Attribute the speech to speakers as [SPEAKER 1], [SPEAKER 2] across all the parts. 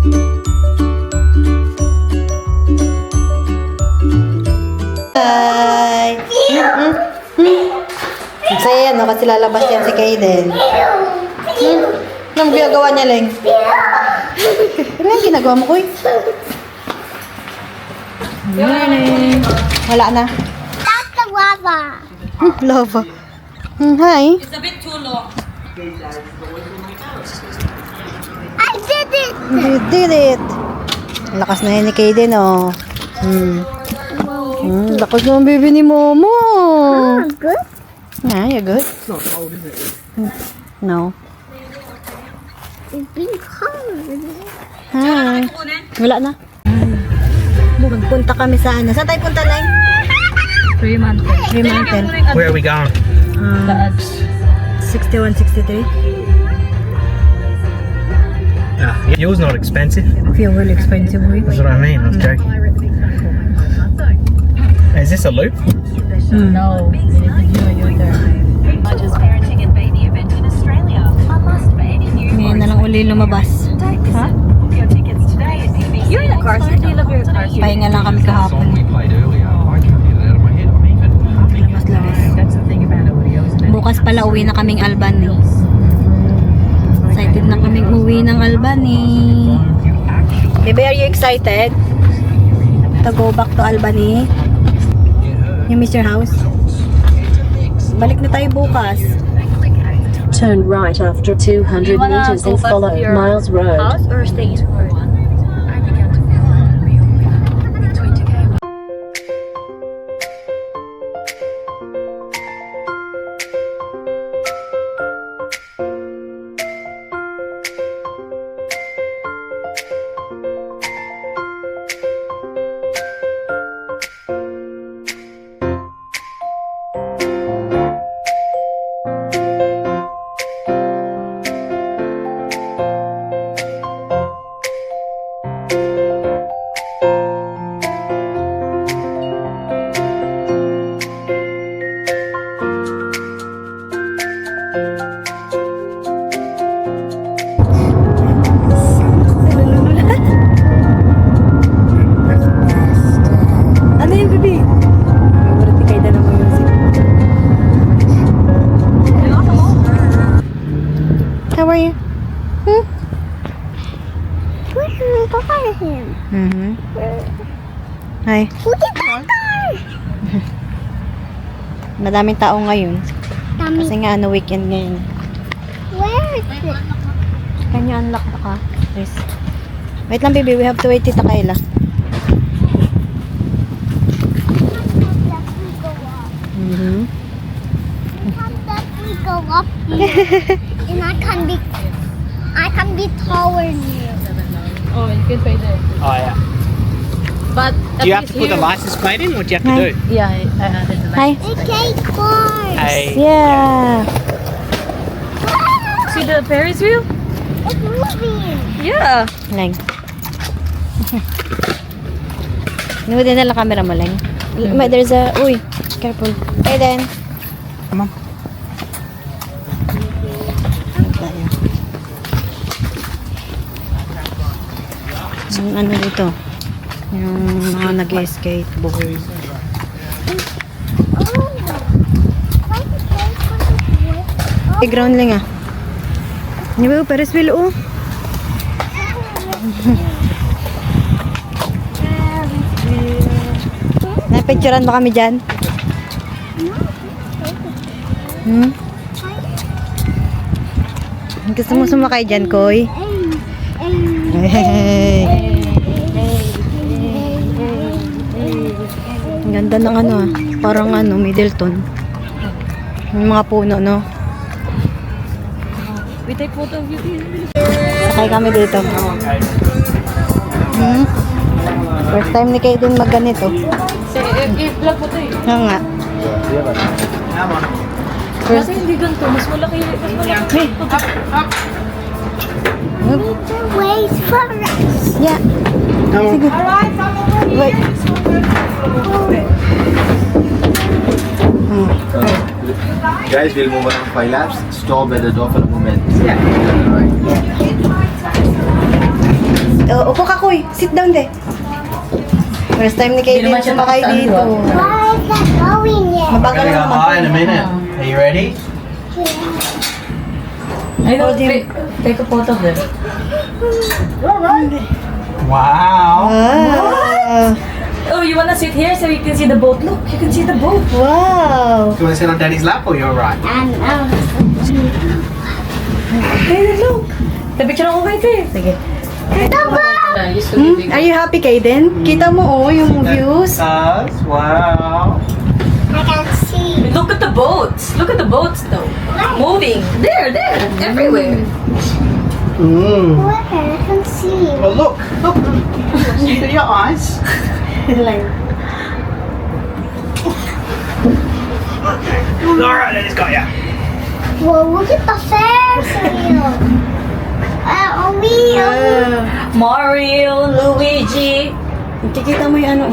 [SPEAKER 1] Hi! Saya yan, no? Kasi lalabas yan si Kaden. Anong ginagawa niya, Leng? Ano yung ginagawa mo, Koy? Morning. Wala na.
[SPEAKER 2] That's the lava.
[SPEAKER 1] Lava. Hi.
[SPEAKER 3] It's a bit too long.
[SPEAKER 2] I did it.
[SPEAKER 1] You did it. Lakas na yan ni Kaden, oh. Lakas na ang baby ni Momo.
[SPEAKER 2] Good.
[SPEAKER 1] Yeah, you're good. It's not cold, is it? No.
[SPEAKER 2] It's being cold.
[SPEAKER 1] Hi. Wala na. Punta kami sa ano. Saan tayo punta, Leng?
[SPEAKER 3] Three months.
[SPEAKER 4] Where are we going?
[SPEAKER 1] 61, 63.
[SPEAKER 4] Yours not expensive.
[SPEAKER 1] Fuel expensive, boy.
[SPEAKER 4] That's what I mean. I was joking. Is this a loop?
[SPEAKER 3] No.
[SPEAKER 5] Largest parenting and baby event in Australia. A must for any new
[SPEAKER 1] Ngayon na lang uli lumabas.
[SPEAKER 5] Ha? Book your tickets today at BBC.
[SPEAKER 3] You're in a car seat. Do you love your car seat?
[SPEAKER 1] Pahinga lang kami kahapon.
[SPEAKER 4] played earlier. I can't get it out of my head. I mean,
[SPEAKER 1] Labas-labas.
[SPEAKER 3] That's the thing about audio, isn't it?
[SPEAKER 1] Bukas pala uwi na kaming Albany. Excited na kaming uwi ng Albany. Baby, are you excited to go back to Albany? You miss your house? Balik na tayo bukas.
[SPEAKER 6] Turn right after 200 meters and follow Miles Road.
[SPEAKER 3] House or stay in Florida?
[SPEAKER 1] Ano yun, baby? Favorite ni Kaida na mo music. How are you?
[SPEAKER 2] Where's the car?
[SPEAKER 1] Hi.
[SPEAKER 2] Look at that car.
[SPEAKER 1] Madaming tao ngayon.
[SPEAKER 2] Tommy,
[SPEAKER 1] Kasi nga ano, weekend ngayon.
[SPEAKER 2] where is it?
[SPEAKER 1] Can you unlock the car? Please. Wait lang, baby. We have to wait, Tita Kayla.
[SPEAKER 2] Let me go up here. And I can be taller than you.
[SPEAKER 3] Oh, you can pay there.
[SPEAKER 4] Oh yeah.
[SPEAKER 3] But
[SPEAKER 4] Do you have to put the license plate in? What do you have to do?
[SPEAKER 3] Yeah, I added the
[SPEAKER 1] Hi.
[SPEAKER 2] Okay, cars.
[SPEAKER 4] Hey.
[SPEAKER 1] Yeah.
[SPEAKER 3] See the Ferris wheel?
[SPEAKER 2] It's moving.
[SPEAKER 3] Yeah.
[SPEAKER 1] Leng. Nuwi na lang camera mo, Leng. There's a... Uy, careful. Hey, then.
[SPEAKER 4] Come on.
[SPEAKER 1] Yung ano dito? Yung mga nag-skate board. Playground lang ah. Di ba, Ferris wheel oh. Napicturean mo kami dyan? Gusto mo sumakay dyan, Koy? Hey. Ang ganda ng ano ah. Parang ano, Middleton. Yung mga puno, no?
[SPEAKER 3] We take photo of you.
[SPEAKER 1] Sakay kami dito. First time ni Kaden magganito.
[SPEAKER 3] I-vlog mo to eh.
[SPEAKER 1] Oo nga. First,
[SPEAKER 3] Kasi hindi ganito. Mas malaki. Mas malaki.
[SPEAKER 2] Wait for us.
[SPEAKER 1] yeah. Sige. Wait.
[SPEAKER 7] Guys, we'll move around 5 laps. Stop at the door for a moment. Yeah. Right.
[SPEAKER 1] Oh, Sit down de. First time ni Kaden sumakay dito.
[SPEAKER 2] Why is that going yet?
[SPEAKER 1] Mabagal na naman.
[SPEAKER 4] minute. Are you ready?
[SPEAKER 3] I know,
[SPEAKER 1] Hold him.
[SPEAKER 3] take a photo of them.
[SPEAKER 4] Wow.
[SPEAKER 1] Wow.
[SPEAKER 3] Oh, you wanna sit here so you can see the boat? Look, you can see the boat.
[SPEAKER 1] Wow.
[SPEAKER 4] Do you want to sit on Daddy's lap or you're alright?
[SPEAKER 3] Hey, look. The picture ako kayo eh. Sige.
[SPEAKER 1] Are you happy, Kaden? Kita mo yung views.
[SPEAKER 4] Wow.
[SPEAKER 2] I can see.
[SPEAKER 3] Look at the boats. Look at the boats though. Moving. There, everywhere.
[SPEAKER 2] Where? I can see.
[SPEAKER 4] Well, look. See through your eyes. Alright, then it's got ya.
[SPEAKER 2] Well, look at the Ferris wheel.
[SPEAKER 3] Mario, Luigi.
[SPEAKER 1] Kikita mo yung ano.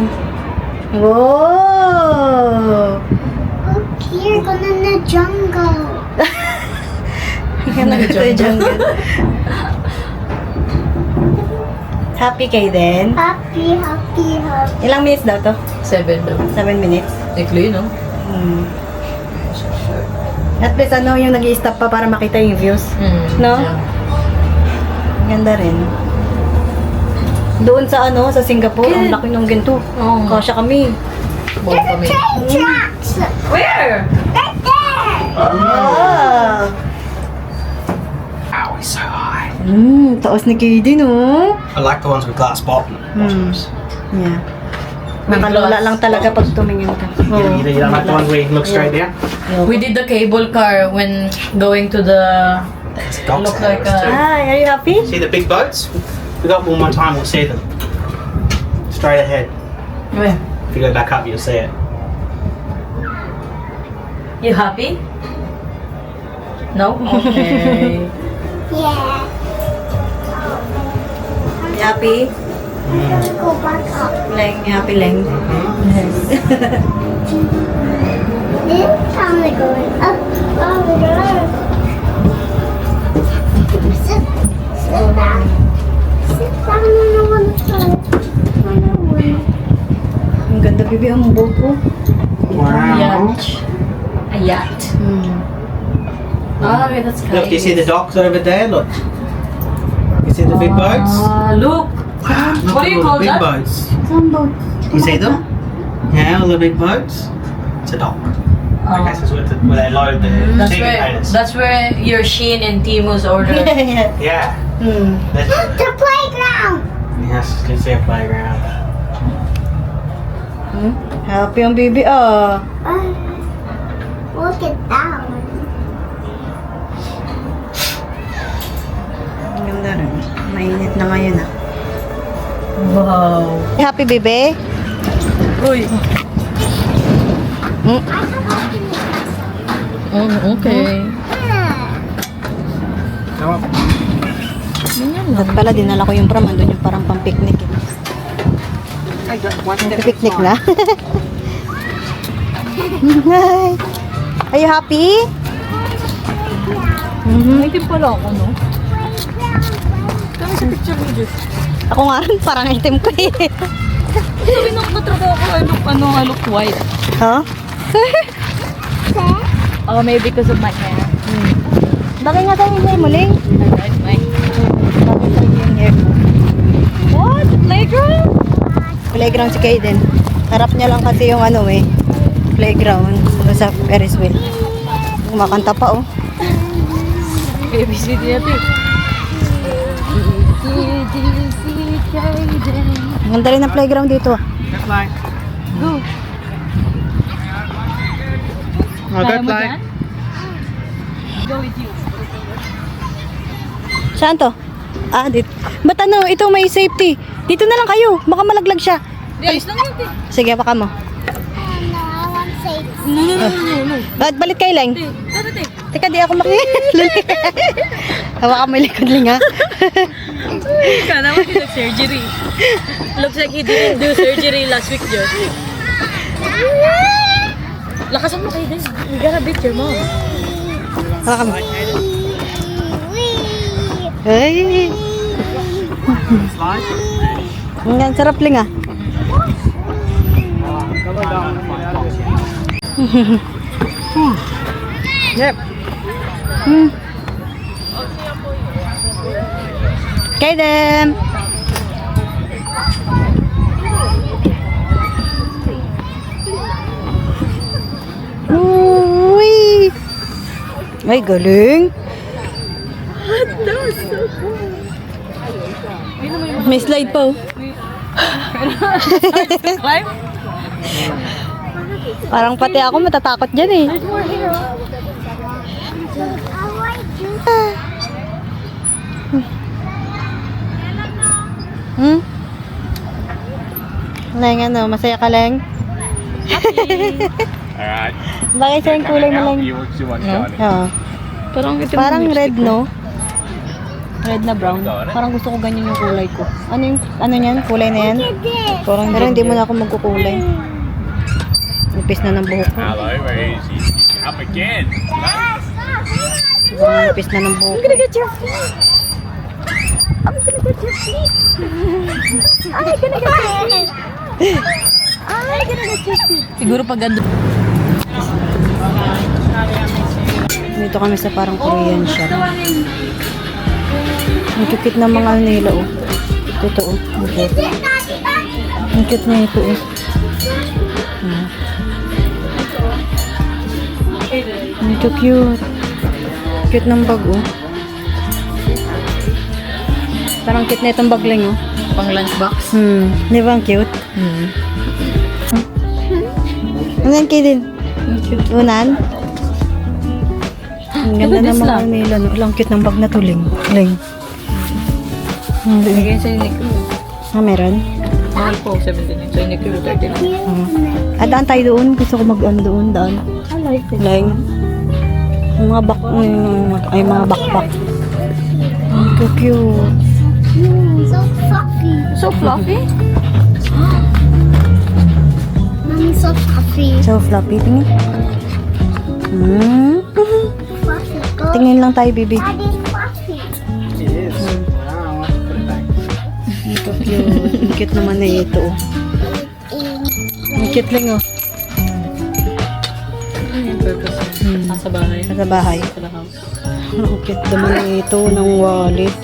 [SPEAKER 1] Wow.
[SPEAKER 2] Look here, going in the jungle.
[SPEAKER 1] Jungle. Happy, Kaden?
[SPEAKER 2] Happy.
[SPEAKER 1] Ilang minutes daw to?
[SPEAKER 3] 7 daw.
[SPEAKER 1] 7 minutes.
[SPEAKER 3] Ikli, no?
[SPEAKER 1] Hmm. At least ano yung nag-i-stop pa para makita yung views. No? Ang ganda rin. Doon sa ano, sa Singapore, ang laki ng ginto.
[SPEAKER 3] Oo.
[SPEAKER 1] Kasya kami.
[SPEAKER 3] Buong kami.
[SPEAKER 2] Train tracks.
[SPEAKER 3] Where?
[SPEAKER 2] Right there.
[SPEAKER 1] Ah.
[SPEAKER 4] Ow, it's so high.
[SPEAKER 1] Taos ni Kaden, oh.
[SPEAKER 4] I like the ones with glass bottom. Bottoms.
[SPEAKER 1] Yeah. Nakalula lang talaga pag tumingin ka.
[SPEAKER 4] You don't like the ones where you can look straight down?
[SPEAKER 3] We did the cable car when going to the...
[SPEAKER 4] It's dogs
[SPEAKER 3] Look like
[SPEAKER 4] too.
[SPEAKER 1] Hi, are you happy?
[SPEAKER 4] See the big boats? We got one more time, we'll see them. Straight ahead.
[SPEAKER 3] Where?
[SPEAKER 4] If you go back up, you'll see it.
[SPEAKER 3] You happy? No? Okay.
[SPEAKER 2] Yeah.
[SPEAKER 1] You happy?
[SPEAKER 2] Go back up.
[SPEAKER 1] Leng, happy Leng.
[SPEAKER 2] This time they're going up. Oh, the door. Sit down. Sit down on the one side. On the one.
[SPEAKER 1] Ang ganda, bibi, ang boat ko.
[SPEAKER 4] Wow.
[SPEAKER 3] A yacht. Ah, okay, that's
[SPEAKER 4] Look, do you see the docks over there? Look. You see the big boats?
[SPEAKER 3] Look.
[SPEAKER 4] Look
[SPEAKER 3] What do you
[SPEAKER 4] at all
[SPEAKER 3] call
[SPEAKER 4] the big
[SPEAKER 3] that?
[SPEAKER 4] boats.
[SPEAKER 1] Saan boat?
[SPEAKER 4] You see them? Yeah, all the big boats. It's a dock. I guess it's where they load the sea containers.
[SPEAKER 3] That's where your Shein and Timu's order.
[SPEAKER 1] Yeah.
[SPEAKER 4] Yeah.
[SPEAKER 2] Look,
[SPEAKER 4] That's,
[SPEAKER 2] the playground.
[SPEAKER 4] yes, you can see a playground.
[SPEAKER 1] Happy ang bibi, ah.
[SPEAKER 2] Look at that one.
[SPEAKER 1] Ang ganda rin. Mainit na ngayon, ah.
[SPEAKER 3] Wow.
[SPEAKER 1] Happy, bibi?
[SPEAKER 3] Uy. Oh, okay.
[SPEAKER 4] Come on.
[SPEAKER 1] At pala, dinala ko yung pram. Andun yung parang pang-picnic. Eh. Picnic na. Hi. Are you happy?
[SPEAKER 3] May itim pala ako, no? Kami sa picture mo, Diyos.
[SPEAKER 1] Ako nga rin, parang item ko eh.
[SPEAKER 3] Sabi nung katrabaho ko, I look white.
[SPEAKER 1] Huh?
[SPEAKER 3] Oh, maybe because of my hair.
[SPEAKER 1] Bakit nga tayo hindi muling?
[SPEAKER 3] I like my...
[SPEAKER 1] Bakit tayo yung hair mo?
[SPEAKER 3] What? Playground?
[SPEAKER 1] Playground si Kaden. Harap niya lang kasi yung ano eh. Playground. Sa Ferris wheel. Kumakanta pa oh.
[SPEAKER 3] ABCD natin.
[SPEAKER 1] Ganda rin ang playground dito.
[SPEAKER 4] Good fly.
[SPEAKER 3] Go.
[SPEAKER 4] Oh, good fly.
[SPEAKER 3] Go with you.
[SPEAKER 1] Saan to? Ah, dito. Ba't ano? Ito may safety. Dito na lang kayo. Baka malaglag siya.
[SPEAKER 3] Ayos lang yun,
[SPEAKER 1] Sige, baka mo.
[SPEAKER 2] Oh, no, I want safe.
[SPEAKER 3] No.
[SPEAKER 1] Balit kay Leng.
[SPEAKER 3] Tate.
[SPEAKER 1] Teka, di ako Hawakan mo yung likod, Ling, ha?
[SPEAKER 3] Ika naman he took surgery. Looks like he didn't do surgery last week, Diyos. Lakasan mo kayo din. You gotta beat your mom.
[SPEAKER 1] Hawakan mo.
[SPEAKER 2] Wee.
[SPEAKER 1] Ay!
[SPEAKER 4] Slide.
[SPEAKER 1] Ang sarap ling ah.
[SPEAKER 4] Yep.
[SPEAKER 1] Okay then. Uy! Ay, galing. May slide pa oh.
[SPEAKER 3] Climb?
[SPEAKER 1] Parang pati ako matatakot dyan eh. Hmm? Leng, ano? Masaya ka, Leng?
[SPEAKER 7] Alright.
[SPEAKER 1] Bakit sa yung kulay mo, Leng?
[SPEAKER 7] You want Johnny?
[SPEAKER 1] Oo. Parang red, no? Red na brown.
[SPEAKER 7] Ito,
[SPEAKER 1] Parang gusto ko ganyan yung kulay ko. Ano yan? Kulay na yan? Pero hindi mo na ako magkukulay. Nipis na ng buhok ko.
[SPEAKER 7] Hello, where is he? Up again.
[SPEAKER 1] Sobrang nipis na ng buhok ko.
[SPEAKER 3] Siguro pag ganda.
[SPEAKER 1] Dito kami sa parang Korean shop. Ang cute ng mga ano nila, oh. Ito, oh. Ang cute. Ang cute na ito, oh. Ang cute. Cute ng bag, oh. Parang cute na itong bag lang, oh.
[SPEAKER 3] Pang lunchbox.
[SPEAKER 1] Di ba ang cute? Unan kayo din. Unan? Ang ganda ng mga ano nila, no? Ang cute ng bag na to, Ling. Ling.
[SPEAKER 3] Bigay sa Uniqlo.
[SPEAKER 1] Meron?
[SPEAKER 3] Mahal po, 17 yun. Sa Uniqlo, 30 lang.
[SPEAKER 1] Daan tayo doon. Gusto ko mag-ano doon, daan.
[SPEAKER 3] I like it.
[SPEAKER 1] Ling. Yung mga mga backpack. Ang cute.
[SPEAKER 2] So fluffy.
[SPEAKER 3] So fluffy.
[SPEAKER 2] Mommy, so fluffy.
[SPEAKER 1] So fluffy. Tingin.
[SPEAKER 2] Fluffy. Go.
[SPEAKER 1] Tingin lang tayo, baby.
[SPEAKER 2] Daddy, fluffy.
[SPEAKER 7] It is. Wow. Put it back.
[SPEAKER 1] Ang cute. Ang cute naman na ito, oh. Ang cute lang, oh.
[SPEAKER 3] Ano yung purpose? Nasa bahay.
[SPEAKER 1] Sa bahay.
[SPEAKER 3] Sa house.
[SPEAKER 1] Ang cute naman na ito ng wallet.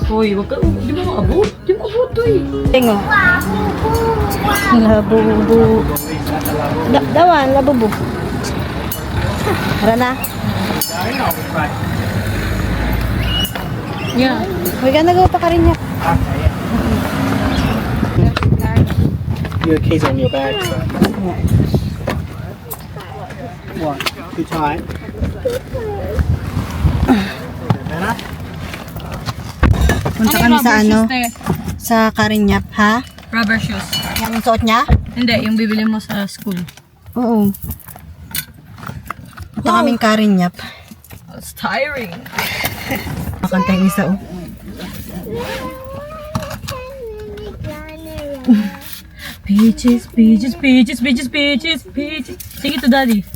[SPEAKER 3] Hoy, wag ka. Di ba maabot? Di mo abot to eh.
[SPEAKER 1] Tingo. Labubu. Dawan, labubu. Tara na.
[SPEAKER 3] Yeah.
[SPEAKER 1] Huwag ka nagawa pa ka rin niya.
[SPEAKER 4] Your keys on your bag, so. What? Too tight?
[SPEAKER 1] Punta kami sa ano? Sa Karinyap, ha?
[SPEAKER 3] Rubber shoes.
[SPEAKER 1] Yung suot niya?
[SPEAKER 3] Hindi, yung bibili mo sa school.
[SPEAKER 1] Oo. Punta kaming Karinyap.
[SPEAKER 3] It's tiring.
[SPEAKER 1] Makanta yung isa, oh.
[SPEAKER 3] Peaches, peaches, peaches, peaches, peaches, peaches. Sing it to daddy.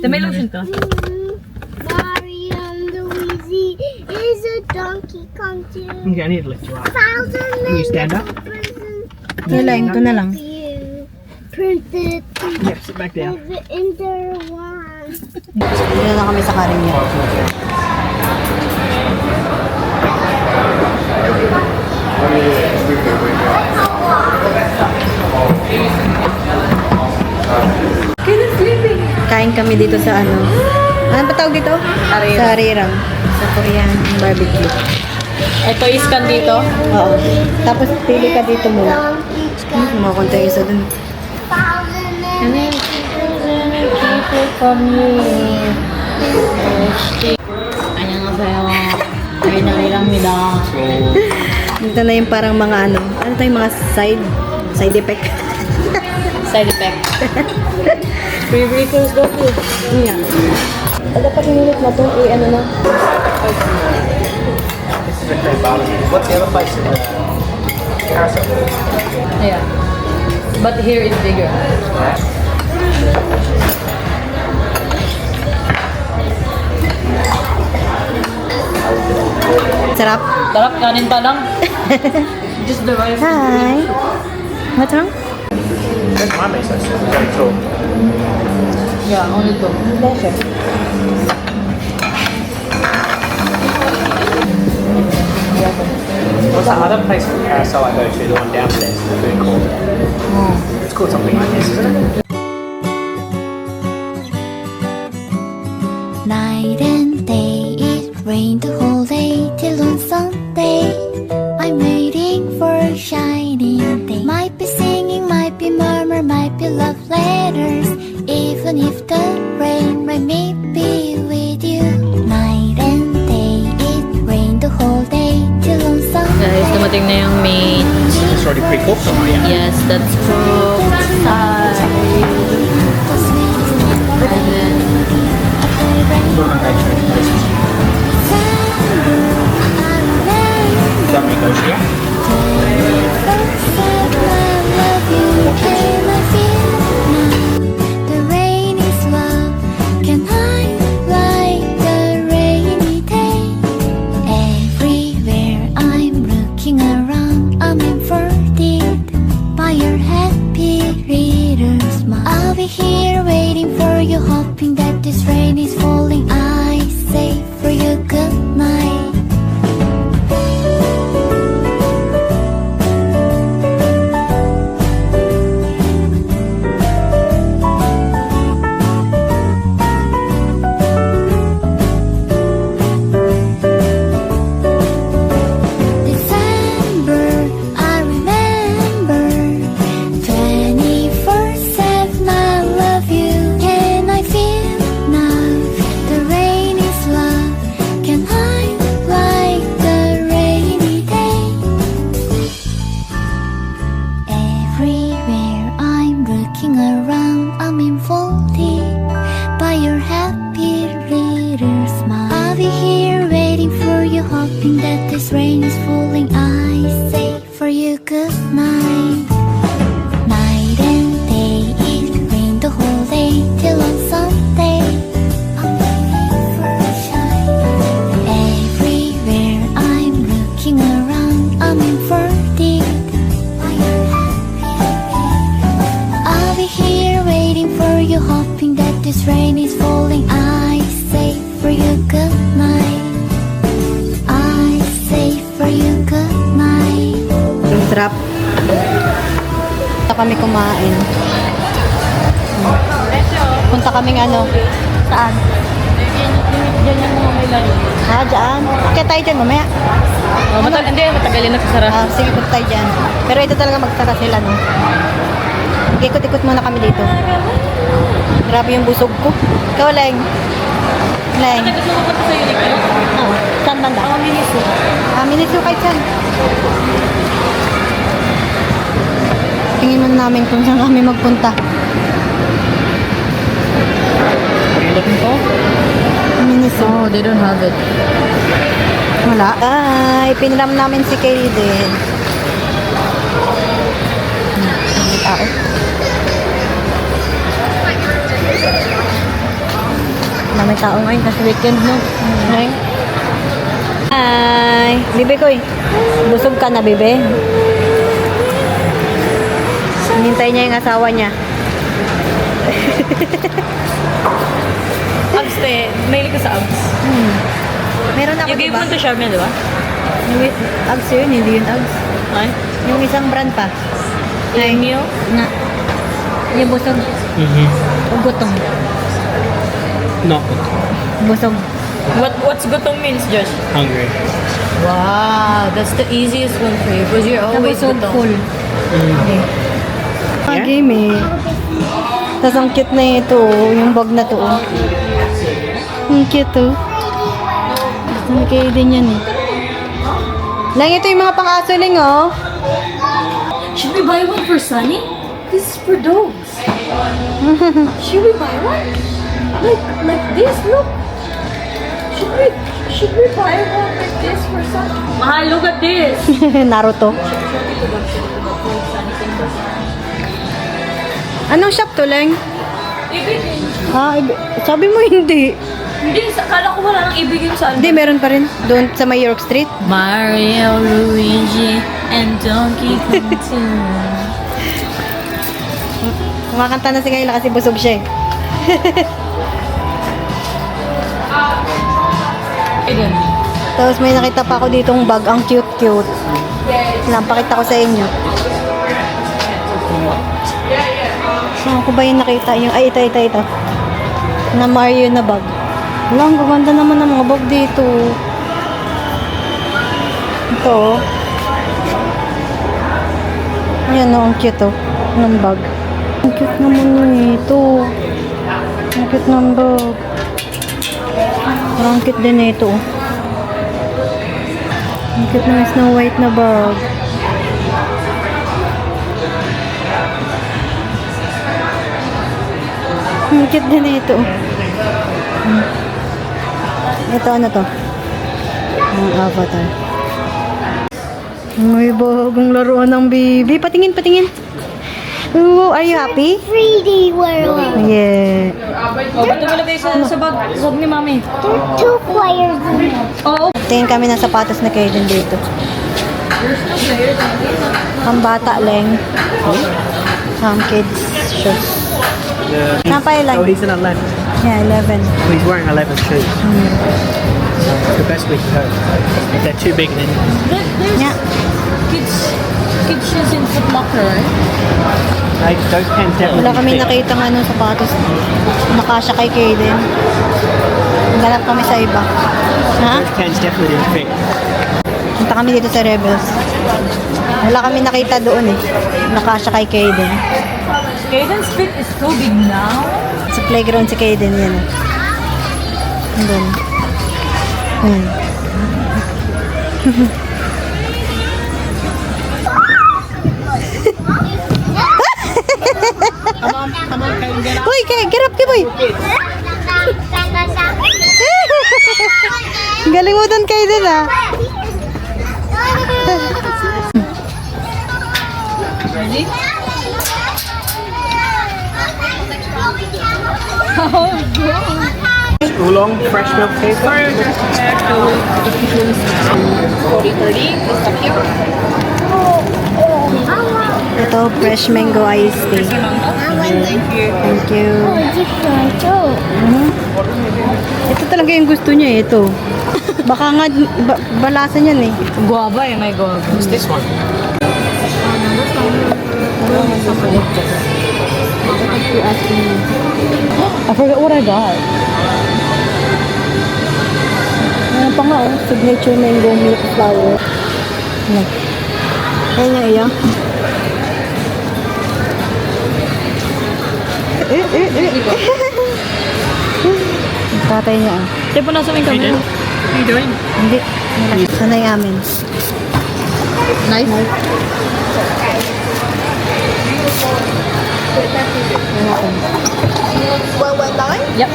[SPEAKER 3] May lotion ka.
[SPEAKER 2] Mario and Luigi is a Donkey Kong too.
[SPEAKER 4] Okay, I need to lift you up.
[SPEAKER 2] Thousand
[SPEAKER 4] Can you stand up?
[SPEAKER 1] Kailan, ito na lang.
[SPEAKER 2] Printed
[SPEAKER 4] Yep, sit back down.
[SPEAKER 2] in the one.
[SPEAKER 1] Dito na kami sa Karinyap. Kain kami dito sa ano. Ano ba tawag dito?
[SPEAKER 3] Arirang.
[SPEAKER 1] Sa Arirang. Sa Korean barbecue.
[SPEAKER 3] Ito iskan dito.
[SPEAKER 1] Oo. Tapos pili ka dito muna. Kumakunta yung isa dun.
[SPEAKER 3] 안녕하세요. 아리랑입니다.
[SPEAKER 1] Dito na yung parang mga ano. Ano tayong mga side effect.
[SPEAKER 3] Side effect. Pre-breakers daw po.
[SPEAKER 1] Nga. Dapat minulit na itong ano na.
[SPEAKER 7] What's the other place in the carousel?
[SPEAKER 3] Yeah. But here is bigger.
[SPEAKER 1] Sarap.
[SPEAKER 3] Sarap, kanin pa lang. Just the rice.
[SPEAKER 1] Hi. What's wrong?
[SPEAKER 7] That's my miso soup. Very cool.
[SPEAKER 3] Yeah, only two.
[SPEAKER 1] Pleasure.
[SPEAKER 7] What's that other place in Carousel I go to? The one downstairs. The food court. It's called something like this, isn't it?
[SPEAKER 2] Night and day, it rained the whole day till on Sunday. I'm waiting for a shining day. Might be singing, might be murmur, might be love letters. Even if the rain might be with you. Night and day, it rained the whole day till on Sunday.
[SPEAKER 3] Guys, dumating na yung meat.
[SPEAKER 7] It's already pre-cooked or not yet?
[SPEAKER 3] Yes, that's cooked. And then,
[SPEAKER 7] Don't make those here.
[SPEAKER 2] The rain is love, can hide like the rainy day. Everywhere I'm looking around, I'm inverted by your happy reader smile. I'll be here waiting for you, hoping that this rain is falling. I say for you good night. December, I remember 24/7, I love you. Can I feel now? The rain is love, can hide like the rainy day. Everywhere I'm looking around, I'm enfolded by your happy little smile. I'll be here waiting for you, hoping that this rain is falling. I say for you good night. Night and day, it rained the whole day till on Sunday. I'm waiting for a shine. Everywhere I'm looking around, I'm inverted by your happy little. I'll be here waiting for you, hoping that this rain is falling. I say for you good night. I say for you good night.
[SPEAKER 1] Yung trap. Punta kami kumain. Punta kaming ano? Saan?
[SPEAKER 3] yan yung mga may lalo.
[SPEAKER 1] Ah, dyan. Kaya tayo dyan mamaya.
[SPEAKER 3] Oh, hindi, matagalin na sa sarap.
[SPEAKER 1] Ah, sige, punta tayo dyan. Pero ito talaga magsara sila, no? Ikot-ikot muna kami dito. Grabe yung busog ko. Ikaw, Leng. Leng.
[SPEAKER 3] Gusto mo punta sa Uniqlo?
[SPEAKER 1] Oo. Saan banda?
[SPEAKER 3] Miniso.
[SPEAKER 1] Ah, Miniso kahit saan. Tingin muna namin kung saan kami magpunta.
[SPEAKER 7] What are you looking for?
[SPEAKER 1] Miniso.
[SPEAKER 3] Oh, they don't have it.
[SPEAKER 1] Wala. Ay, piniram namin si Kaden. May tao. May tao ngayon kasi weekend, no? Okay. Hi! Bibi ko eh. Busog ka na, Bibi. Hinintay niya yung asawa niya.
[SPEAKER 3] Abs, te. Mahilig ko sa abs.
[SPEAKER 1] Meron ako,
[SPEAKER 3] You gave
[SPEAKER 1] diba?
[SPEAKER 3] one to Charmaine, di ba?
[SPEAKER 1] Yung Uggs yun, hindi yun Uggs.
[SPEAKER 3] Ay?
[SPEAKER 1] Yung isang brand pa. Ay,
[SPEAKER 3] Mew?
[SPEAKER 1] nga. Yung busog. O gutong.
[SPEAKER 7] Not
[SPEAKER 1] Busog.
[SPEAKER 3] What's gutong means, Josh?
[SPEAKER 7] hungry.
[SPEAKER 3] Wow, that's the easiest one for you because you're always
[SPEAKER 1] Busog
[SPEAKER 3] gutong.
[SPEAKER 1] full. Okay. Ah, game eh. Tapos ang cute na ito, oh. Yung bag na to, oh. Ang cute, oh. Ang kayo din yan, eh. Lang, ito yung mga pang-aso, Ling, oh.
[SPEAKER 3] Should we buy one for Sunny? This is for dogs. Should we buy one? Like this, look. Should we buy one like this for Sunny? Mahal, look at this.
[SPEAKER 1] Naruto. Anong shop to, Leng? Ah, sabi mo hindi.
[SPEAKER 3] Hindi, kala ko wala nang ibig yun sa
[SPEAKER 1] Hindi, meron pa rin. Doon sa may York Street.
[SPEAKER 3] Mario, Luigi, and Donkey Kong 2.
[SPEAKER 1] Kumakanta na si Kayla kasi busog siya eh.
[SPEAKER 3] Ayun.
[SPEAKER 1] Tapos may nakita pa ako ditong bag. Ang cute-cute. Napakita ko sa inyo. Saan ko ba yung nakita? Yung, ay, ito. Na Mario na bag. Wala, ang gaganda naman ng mga bag dito. Ito, oh. Ayan, oh, ang cute, oh. Ng bag. Ang cute naman yun, ito. Ang cute ng bag. Parang cute din ito, oh. Ang cute ng Snow White na bag. Ang cute din ito, oh. Ito, ano to? Ang avatar. May bagong laruan ng baby. Patingin. Ooh, are you happy?
[SPEAKER 2] 3D world.
[SPEAKER 1] Yeah.
[SPEAKER 3] Oh, ba't namalagay sa bag ni Mami?
[SPEAKER 2] There's 2 players.
[SPEAKER 3] Oo.
[SPEAKER 1] Tingin kami ng sapatos na Kaden dito. Ang bata lang. Ang kids shoes. Napay lang.
[SPEAKER 7] Oh, he's in 11.
[SPEAKER 1] Yeah, 11.
[SPEAKER 7] Oh, he's wearing 11 shoes. So it's the best we can go. If they're too big, then
[SPEAKER 3] There's
[SPEAKER 1] Yeah.
[SPEAKER 3] kids shoes in Foot Locker, right?
[SPEAKER 7] those pants definitely
[SPEAKER 1] Wala kami
[SPEAKER 7] fit.
[SPEAKER 1] nakita ng ano, sapatos. Nakasya kay Kaden. Ganap kami sa iba. Ha?
[SPEAKER 7] Those pants definitely didn't fit.
[SPEAKER 1] Punta kami dito sa Rebels. Wala kami nakita doon eh. Nakasya kay Kaden.
[SPEAKER 3] Caden's feet is so big now.
[SPEAKER 1] Sa playground si Kaden yan. Doon. Uy, get up, boy. Galing mo doon, Kaden ah.
[SPEAKER 3] Ready?
[SPEAKER 7] Oolong, fresh milk tea.
[SPEAKER 3] 40-30, is that here?
[SPEAKER 1] Ito, fresh mango iced tea. Thank you. Ito talaga yung gusto niya eh, ito. Baka nga, balasan yan eh.
[SPEAKER 3] Guava eh, may guava.
[SPEAKER 7] What's this one?
[SPEAKER 1] I forgot what I got. Ano pa nga oh, signature mango milk flour. Ano? Ayan yung iya. Tatay niya ah.
[SPEAKER 3] Di ba nasa may camera?
[SPEAKER 7] What are you doing?
[SPEAKER 1] Hindi. Sanay amin.
[SPEAKER 3] Nice. Yep.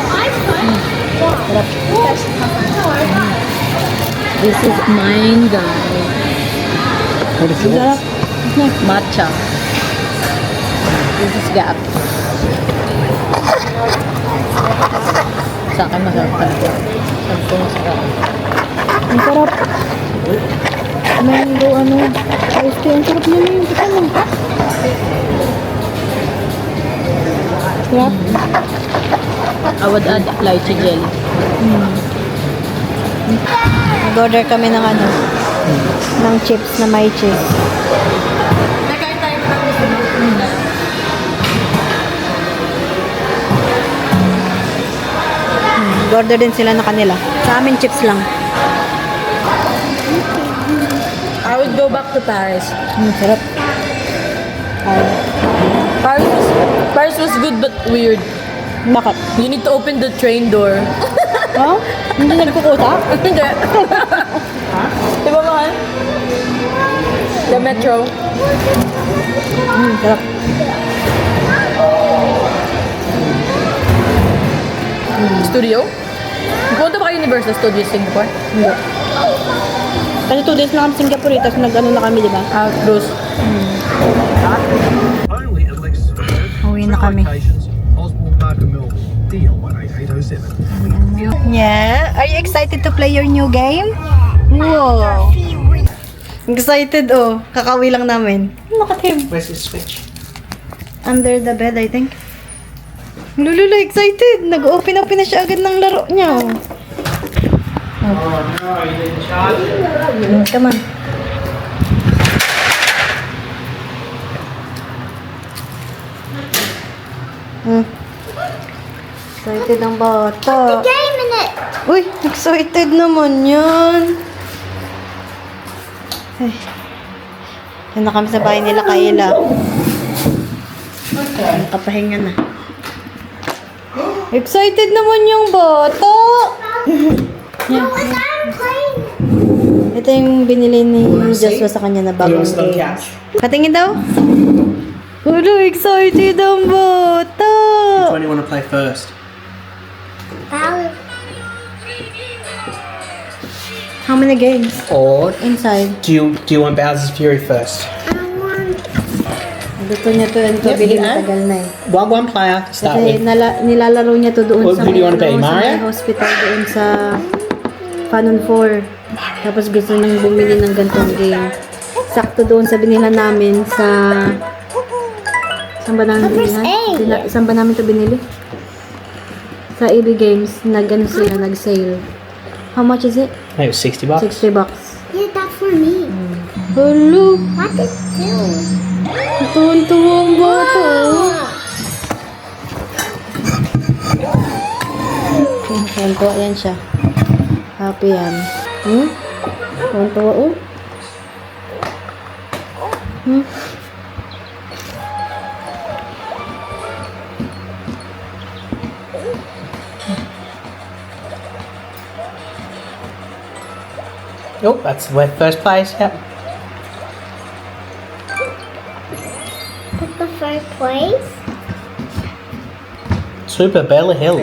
[SPEAKER 3] This is mine, guys.
[SPEAKER 7] What is yours?
[SPEAKER 3] Matcha. This is Gap. Sa akin masarap talaga. Sabi ko masarap.
[SPEAKER 1] Ang sarap. Mango ano. Iced tea. Ang sarap niya yung kasama. Sarap.
[SPEAKER 3] I would add lychee jelly.
[SPEAKER 1] Nag-order kami ng ano. Ng chips na may cheese.
[SPEAKER 3] Nakain tayo pa gusto mo.
[SPEAKER 1] Nag-order din sila na kanila. Sa amin chips lang.
[SPEAKER 3] I would go back to Paris.
[SPEAKER 1] Sarap.
[SPEAKER 3] Paris was good but weird.
[SPEAKER 1] Bakit?
[SPEAKER 3] You need to open the train door.
[SPEAKER 1] Oh? Hindi nagkukuta?
[SPEAKER 3] Hindi. Di ba mahal? The metro.
[SPEAKER 1] Sarap.
[SPEAKER 3] Studio? Punta ba kayo Universal Studios Singapore?
[SPEAKER 1] Hindi. Kasi 2 days lang kami sa Singapore, tapos nag-ano na kami, di ba?
[SPEAKER 3] Cruise.
[SPEAKER 8] Only at Lexus.
[SPEAKER 1] Uwi na kami.
[SPEAKER 8] Locations, Osborne Park and Melbourne. DL 18807.
[SPEAKER 1] Yeah. Are you excited to play your new game? Wow. Excited oh. Kakawi lang namin. Look at him.
[SPEAKER 4] Where's his switch?
[SPEAKER 1] Under the bed, I think. Lulula, excited. Nag-open up na siya agad ng laro niya. Oh.
[SPEAKER 4] Oh no, you didn't charge it.
[SPEAKER 1] Come on. Excited ang bata.
[SPEAKER 2] Game in it.
[SPEAKER 1] Uy, excited naman yan. Ay. Yan na kami sa bahay nila, Kayla. Nakapahinga na. Excited naman yung bata. Yan. Ito yung binili ni Joshua sa kanya na
[SPEAKER 4] Do you
[SPEAKER 1] bagong
[SPEAKER 4] want to sit on the
[SPEAKER 1] game.
[SPEAKER 4] couch?
[SPEAKER 1] Patingin daw. Ulo, excited ang bata.
[SPEAKER 4] Which one do you want to play first?
[SPEAKER 1] How many games
[SPEAKER 4] Or
[SPEAKER 1] inside?
[SPEAKER 4] do you want Bowser's Fury first?
[SPEAKER 1] Gusto niya to and to bilhin matagal na eh.
[SPEAKER 4] One player to start
[SPEAKER 1] Kasi
[SPEAKER 4] with.
[SPEAKER 1] nilalaro niya to doon
[SPEAKER 4] Well,
[SPEAKER 1] sa
[SPEAKER 4] who do you wanna be,
[SPEAKER 1] sa
[SPEAKER 4] Mario?
[SPEAKER 1] may hospital doon sa Fanon 4. Tapos gusto nang bumili ng gantong game. Sakto doon sa binila namin sa... Saan ba namin binili? Saan ba namin to binili? Sa EB Games, nag-ano sila, nag-sale. How much is it?
[SPEAKER 4] I think it was $60.
[SPEAKER 1] 60 bucks.
[SPEAKER 2] Yeah, that's for me.
[SPEAKER 1] Hello!
[SPEAKER 2] What is this?
[SPEAKER 1] Tuwan-tuwa ang bata. Tuwan-tuwa yan siya. Happy yan. Tuwan-tuwa oh.
[SPEAKER 4] Oh, that's the first place. Yep.
[SPEAKER 2] That's the first place.
[SPEAKER 4] Super Bella Hill.